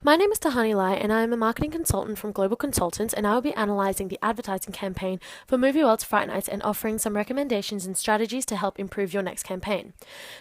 My name is Tehani Lai, and I am a marketing consultant from Global Consultants, and I will be analysing the advertising campaign for Movie World's Fright Nights and offering some recommendations and strategies to help improve your next campaign.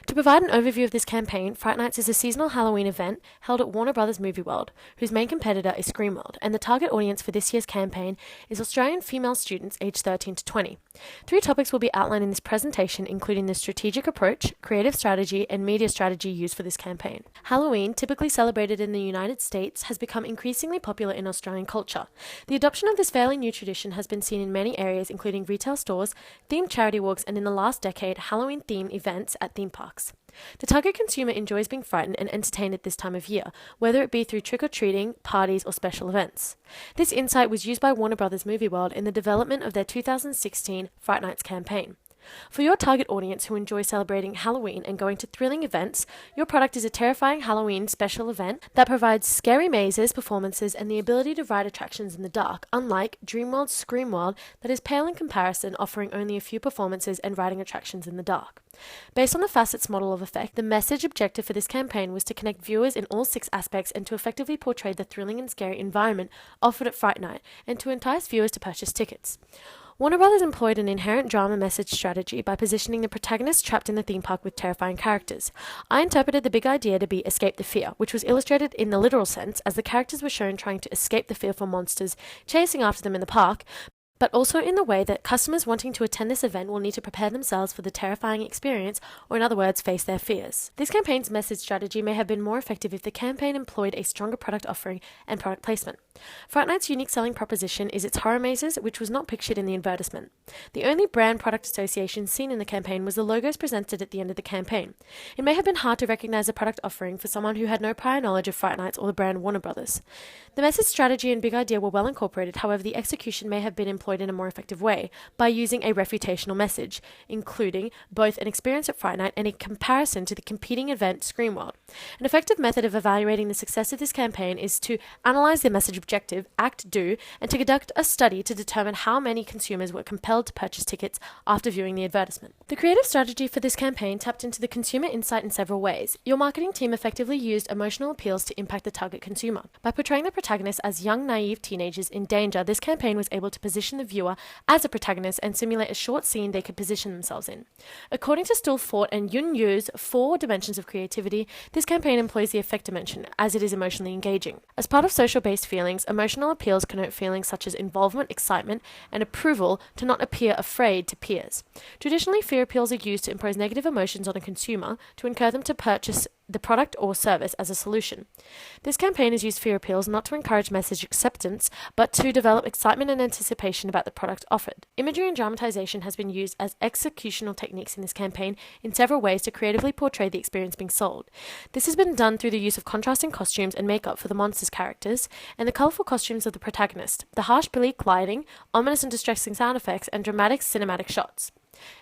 To provide an overview of this campaign, Fright Nights is a seasonal Halloween event held at Warner Brothers Movie World, whose main competitor is Screamworld, and the target audience for this year's campaign is Australian female students aged 13 to 20. 3 topics will be outlined in this presentation, including the strategic approach, creative strategy, and media strategy used for this campaign. Halloween, typically celebrated in the United States, has become increasingly popular in Australian culture. The adoption of this fairly new tradition has been seen in many areas, including retail stores, themed charity walks, and in the last decade, Halloween-themed events at theme parks. The target consumer enjoys being frightened and entertained at this time of year, whether it be through trick-or-treating, parties, or special events. This insight was used by Warner Brothers Movie World in the development of their 2016 Fright Nights campaign. For your target audience who enjoy celebrating Halloween and going to thrilling events, your product is a terrifying Halloween special event that provides scary mazes, performances, and the ability to ride attractions in the dark, unlike Dreamworld's Screamworld that is pale in comparison, offering only a few performances and riding attractions in the dark. Based on the facets model of effect, the message objective for this campaign was to connect viewers in all 6 aspects and to effectively portray the thrilling and scary environment offered at Fright Night and to entice viewers to purchase tickets. Warner Brothers employed an inherent drama message strategy by positioning the protagonist trapped in the theme park with terrifying characters. I interpreted the big idea to be escape the fear, which was illustrated in the literal sense as the characters were shown trying to escape the fearful monsters chasing after them in the park, but also in the way that customers wanting to attend this event will need to prepare themselves for the terrifying experience, or in other words, face their fears. This campaign's message strategy may have been more effective if the campaign employed a stronger product offering and product placement. Fright Night's unique selling proposition is its horror mazes, which was not pictured in the advertisement. The only brand product association seen in the campaign was the logos presented at the end of the campaign. It may have been hard to recognize a product offering for someone who had no prior knowledge of Fright Nights or the brand Warner Brothers. The message strategy and big idea were well incorporated, however the execution may have been employed in a more effective way by using a reputational message, including both an experience at Fright Night and a comparison to the competing event Screamworld. An effective method of evaluating the success of this campaign is to analyze the message objective, act, do, and to conduct a study to determine how many consumers were compelled to purchase tickets after viewing the advertisement. The creative strategy for this campaign tapped into the consumer insight in several ways. Your marketing team effectively used emotional appeals to impact the target consumer. By portraying the protagonists as young, naive teenagers in danger, this campaign was able to position the viewer as a protagonist and simulate a short scene they could position themselves in. According to Still Fort and Yun Yu's 4 dimensions of creativity, this campaign employs the affect dimension, as it is emotionally engaging. As part of social-based feelings, emotional appeals connote feelings such as involvement, excitement, and approval to not appear afraid to peers. Traditionally, fear appeals are used to impose negative emotions on a consumer to encourage them to purchase the product or service as a solution. This campaign has used fear appeals not to encourage message acceptance, but to develop excitement and anticipation about the product offered. Imagery and dramatization has been used as executional techniques in this campaign in several ways to creatively portray the experience being sold. This has been done through the use of contrasting costumes and makeup for the monsters' characters, and the colourful costumes of the protagonist, the harsh bleak lighting, ominous and distressing sound effects, and dramatic cinematic shots.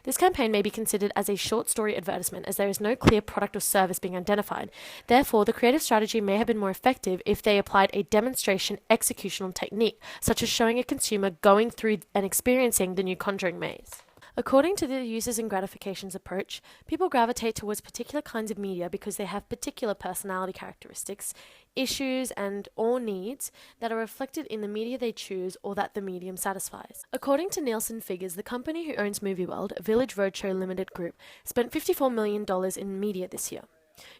This campaign may be considered as a short story advertisement as there is no clear product or service being identified. Therefore, the creative strategy may have been more effective if they applied a demonstration executional technique, such as showing a consumer going through and experiencing the new Conjuring maze. According to the users and gratifications approach, people gravitate towards particular kinds of media because they have particular personality characteristics, issues, and or needs that are reflected in the media they choose or that the medium satisfies. According to Nielsen figures, the company who owns Movie World, Village Roadshow Limited Group, spent $54 million in media this year.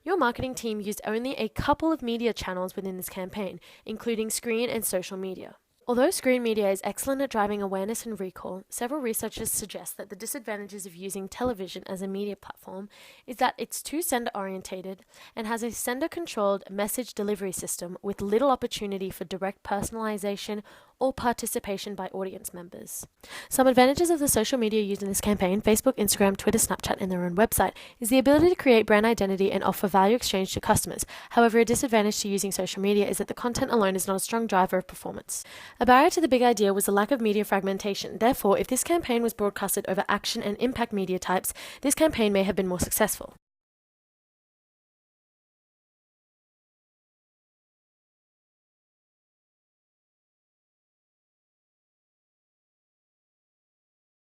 Your marketing team used only a couple of media channels within this campaign, including screen and social media. Although screen media is excellent at driving awareness and recall, several researchers suggest that the disadvantages of using television as a media platform is that it's too sender-orientated and has a sender-controlled message delivery system with little opportunity for direct personalization or participation by audience members. Some advantages of the social media used in this campaign, Facebook, Instagram, Twitter, Snapchat, and their own website, is the ability to create brand identity and offer value exchange to customers. However, a disadvantage to using social media is that the content alone is not a strong driver of performance. A barrier to the big idea was the lack of media fragmentation. Therefore, if this campaign was broadcasted over action and impact media types, this campaign may have been more successful.